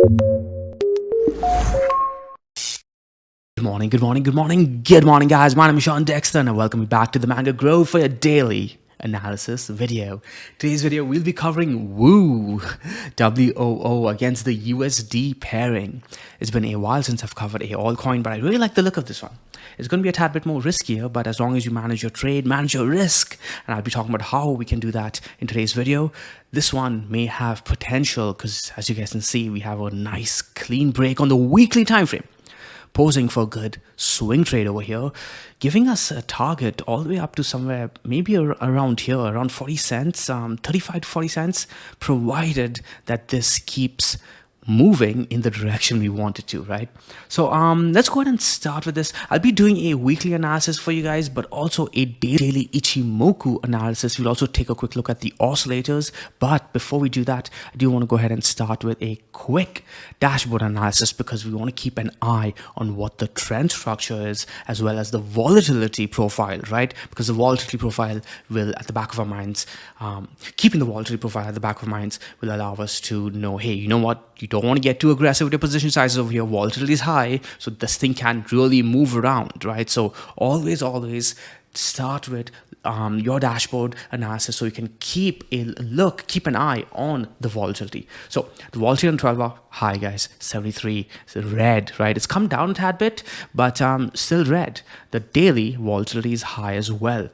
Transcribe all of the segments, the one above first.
Good morning, guys. My name is Sean Dexter, and I welcome you back to the Mango Grove for your daily analysis video. Today's video, we'll be covering WOO, WOO against the USD pairing. It's been a while since I've covered a altcoin, but I really like the look of this one. It's going to be a tad bit more riskier, but as long as you manage your trade, manage your risk, and I'll be talking about how we can do that in today's video. This one may have potential because, as you guys can see, we have a nice clean break on the weekly time frame, posing for a good swing trade over here, giving us a target all the way up to somewhere maybe around here, around 40 cents, 35 to 40 cents, provided that this keeps moving in the direction we want it to, right? So let's go ahead and start with this. I'll be doing a weekly analysis for you guys, but also a daily Ichimoku analysis. We'll also take a quick look at the oscillators. But before we do that, I do want to go ahead and start with a quick dashboard analysis because we want to keep an eye on what the trend structure is, as well as the volatility profile, right? Because the volatility profile will, at the back of our minds, keeping the volatility profile at the back of our minds will allow us to know, hey, you know what? You don't want to get too aggressive with your position sizes over here. Volatility is high, so this thing can really move around, right? So always start with your dashboard analysis so you can keep an eye on the volatility. So the volatility on 12-hour high, guys, 73, it's red, right? It's come down a tad bit, but still red. The daily volatility is high as well.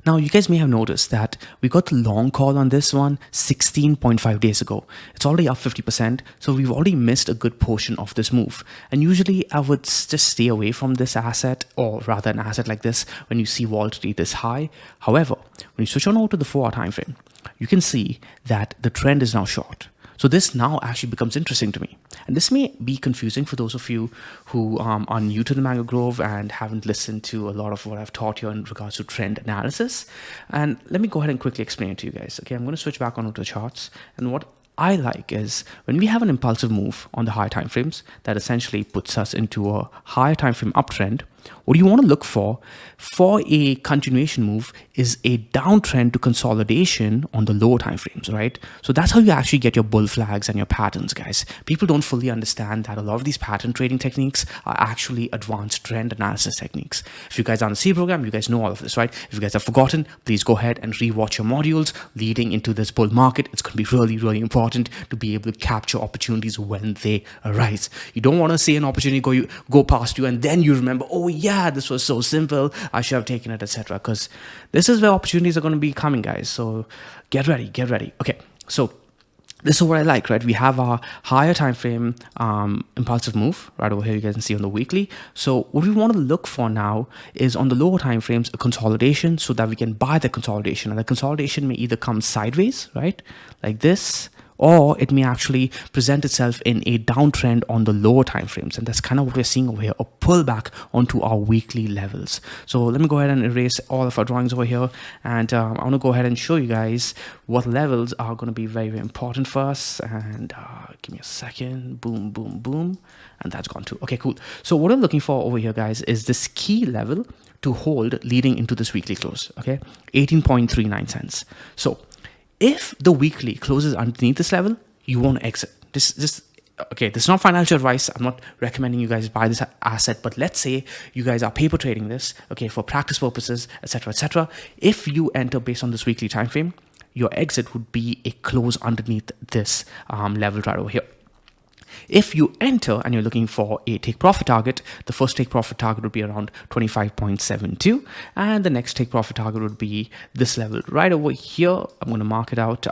Now, you guys may have noticed that we got the long call on this one 16.5 days ago. It's already up 50%, so we've already missed a good portion of this move. And usually I would just stay away from this asset, or rather an asset like this, when you see volatility this high. However, when you switch on over to the 4-hour time frame, you can see that the trend is now short. So this now actually becomes interesting to me. And this may be confusing for those of you who are new to the Mango Grove and haven't listened to a lot of what I've taught you in regards to trend analysis. And let me go ahead and quickly explain it to you guys. Okay, I'm going to switch back onto the charts. And what I like is when we have an impulsive move on the higher time frames that essentially puts us into a higher time frame uptrend, what you want to look for a continuation move is a downtrend to consolidation on the lower time frames, right? So that's how you actually get your bull flags and your patterns, guys. People don't fully understand that a lot of these pattern trading techniques are actually advanced trend analysis techniques. If you guys are on the C program, you guys know all of this, right? If you guys have forgotten, please go ahead and rewatch your modules leading into this bull market. It's going to be really, really important to be able to capture opportunities when they arise. You don't want to see an opportunity go past you and then you remember, oh yeah, this was so simple, I should have taken it, etc. Because this is where opportunities are going to be coming, guys. So get ready. Okay, so this is what I like, right? We have our higher time frame impulsive move right over here. You guys can see on the weekly. So what we want to look for now is on the lower time frames a consolidation, so that we can buy the consolidation. And the consolidation may either come sideways, right, like this, or it may actually present itself in a downtrend on the lower time frames. And that's kind of what we're seeing over here, a pullback onto our weekly levels. So let me go ahead and erase all of our drawings over here. And I want to go ahead and show you guys what levels are going to be very, very important for us. And give me a second. Boom, boom, boom. And that's gone too. Okay, cool. So what I'm looking for over here, guys, is this key level to hold leading into this weekly close. Okay, 18.39 cents. So if the weekly closes underneath this level, you want to exit. Okay, this is not financial advice. I'm not recommending you guys buy this asset, but let's say you guys are paper trading this, okay, for practice purposes, etc., etc. If you enter based on this weekly time frame, your exit would be a close underneath this level right over here. If you enter and you're looking for a take profit target, the first take profit target would be around 25.72, and the next take profit target would be this level right over here. I'm going to mark it out.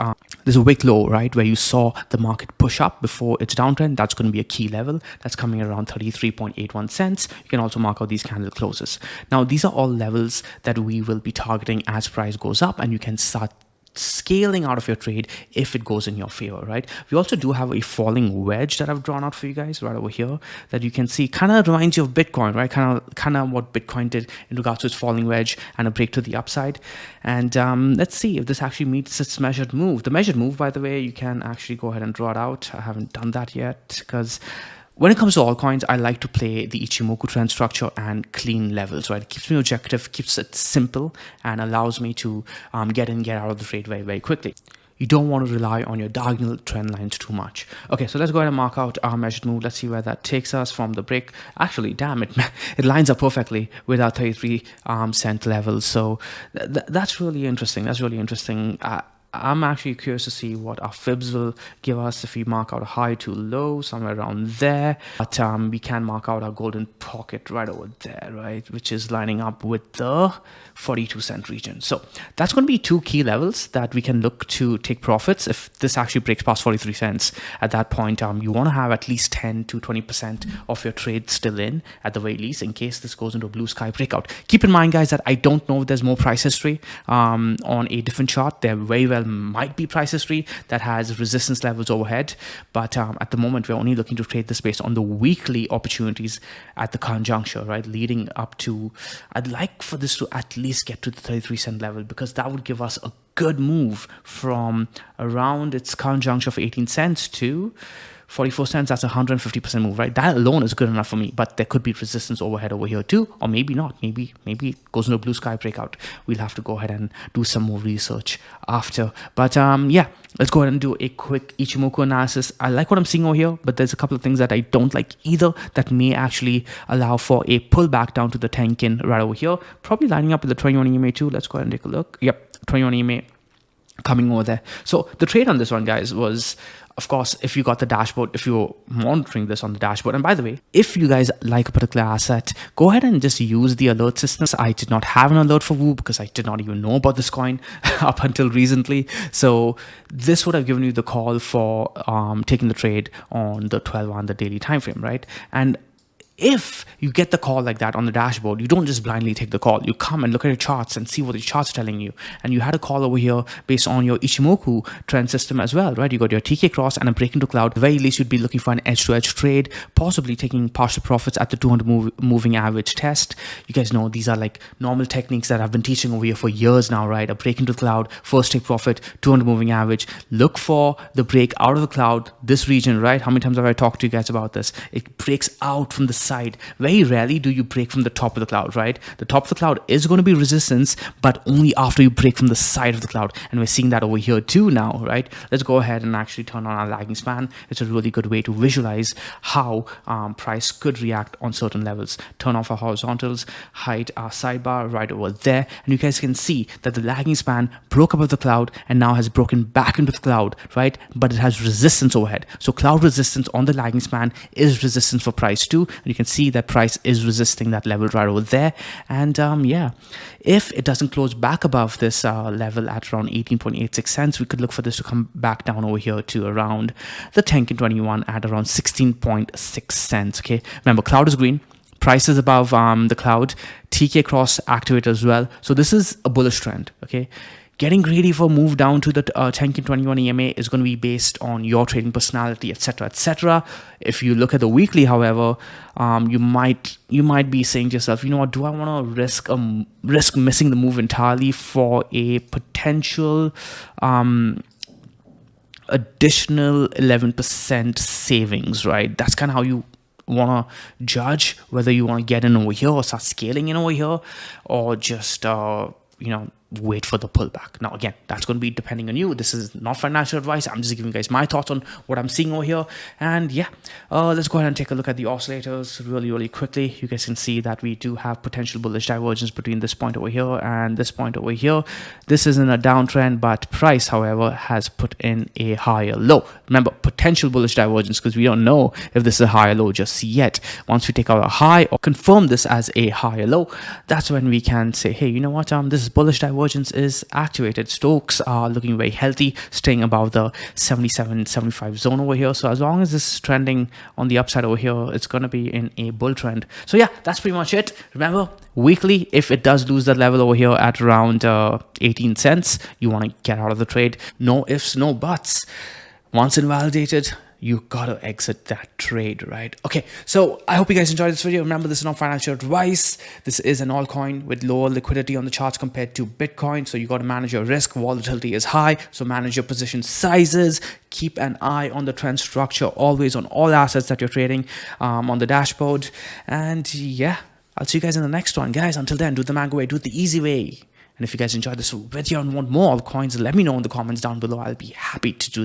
There's a wick low, right, where you saw the market push up before its downtrend. That's going to be a key level. That's coming around 33.81 cents. You can also mark out these candle closes. Now, these are all levels that we will be targeting as price goes up, and you can start scaling out of your trade if it goes in your favor, right? We also do have a falling wedge that I've drawn out for you guys right over here that you can see kind of reminds you of Bitcoin, right? Kind of what Bitcoin did in regards to its falling wedge and a break to the upside. And let's see if this actually meets its measured move. The measured move, by the way, you can actually go ahead and draw it out. I haven't done that yet because when it comes to altcoins, I like to play the Ichimoku trend structure and clean levels, right? It keeps me objective, keeps it simple, and allows me to get in, get out of the trade very, very quickly. You don't want to rely on your diagonal trend lines too much. Okay, so let's go ahead and mark out our measured move. Let's see where that takes us from the break. Actually, damn it, it lines up perfectly with our 33 cent level. So that's really interesting. That's really interesting. I'm actually curious to see what our fibs will give us if we mark out a high to low somewhere around there. But we can mark out our golden pocket right over there, right, which is lining up with the 42 cent region. So that's going to be two key levels that we can look to take profits. If this actually breaks past 43 cents at that point, you want to have at least 10 to 20% of your trade still in at the very least, in case this goes into a blue sky breakout. Keep in mind, guys, that I don't know if there's more price history on a different chart. There very well might be price history that has resistance levels overhead, but at the moment we're only looking to trade this based on the weekly opportunities at the current juncture, right, leading up to, I'd like for this to at least get to the 33 cent level, because that would give us a good move from around its current juncture of 18 cents to 44 cents. That's a 150% move, right? That alone is good enough for me, but there could be resistance overhead over here too, or maybe not. Maybe it goes into a blue sky breakout. We'll have to go ahead and do some more research after. But yeah, let's go ahead and do a quick Ichimoku analysis. I like what I'm seeing over here, but there's a couple of things that I don't like either that may actually allow for a pullback down to the Tenkin right over here, probably lining up with the 21 EMA too. Let's go ahead and take a look. Yep, 21 EMA coming over there. So the trade on this one, guys, was, of course, if you got the dashboard, if you're monitoring this on the dashboard. And by the way, if you guys like a particular asset, go ahead and just use the alert systems. I did not have an alert for Woo because I did not even know about this coin up until recently. So this would have given you the call for taking the trade on the 12-hour, the daily time frame, right? And if you get the call like that on the dashboard, you don't just blindly take the call. You come and look at your charts and see what the charts are telling you. And you had a call over here based on your Ichimoku trend system as well, right? You got your TK cross and a break into cloud. At the very least, you'd be looking for an edge-to-edge trade, possibly taking partial profits at the 200 moving average test. You guys know these are like normal techniques that I've been teaching over here for years now, right? A break into the cloud, first take profit, 200 moving average. Look for the break out of the cloud, this region, right? How many times have I talked to you guys about this? It breaks out from the side. Very rarely do you break from the top of the cloud, right? The top of the cloud is going to be resistance, but only after you break from the side of the cloud. And we're seeing that over here too now, right? Let's go ahead and actually turn on our lagging span. It's a really good way to visualize how price could react on certain levels. Turn off our horizontals, hide our sidebar right over there. And you guys can see that the lagging span broke above the cloud and now has broken back into the cloud, right? But it has resistance overhead. So cloud resistance on the lagging span is resistance for price too. And you can see that price is resisting that level right over there. And yeah, if it doesn't close back above this level at around 18.86 cents, we could look for this to come back down over here to around the Tenkin 21 at around 16.6 cents. Okay, remember, cloud is green, price is above the cloud, TK cross activated as well. So this is a bullish trend. Okay, getting greedy for a move down to the Tenkin 21 EMA is going to be based on your trading personality, etc., etc. If you look at the weekly, however, you might be saying to yourself, you know what, do I want to risk missing the move entirely for a potential additional 11% savings, right? That's kind of how you want to judge whether you want to get in over here or start scaling in over here, or just wait for the pullback. Now again, that's going to be depending on you. This is not financial advice. I'm just giving you guys my thoughts on what I'm seeing over here. And yeah, let's go ahead and take a look at the oscillators really quickly. You guys can see that we do have potential bullish divergence between this point over here and this point over here. This is in a downtrend, but price, however, has put in a higher low. Remember, potential bullish divergence, because we don't know if this is a higher low just yet. Once we take out a high or confirm this as a higher low, that's when we can say, hey, you know what, this is bullish divergence is activated. Stokes are looking very healthy, staying above the 77-75 zone over here. So as long as this is trending on the upside over here, it's going to be in a bull trend. So yeah, that's pretty much it. Remember, weekly, if it does lose that level over here at around 18 cents, you want to get out of the trade. No ifs, no buts. Once invalidated, you gotta exit that trade, right? Okay, so I hope you guys enjoyed this video. Remember, this is not financial advice. This is an altcoin with lower liquidity on the charts compared to Bitcoin. So you got to manage your risk. Volatility is high, so manage your position sizes. Keep an eye on the trend structure always on all assets that you're trading on the dashboard. And yeah, I'll see you guys in the next one, guys. Until then, do it the mango way, do it the easy way. And if you guys enjoyed this video and want more altcoins, let me know in the comments down below. I'll be happy to do that.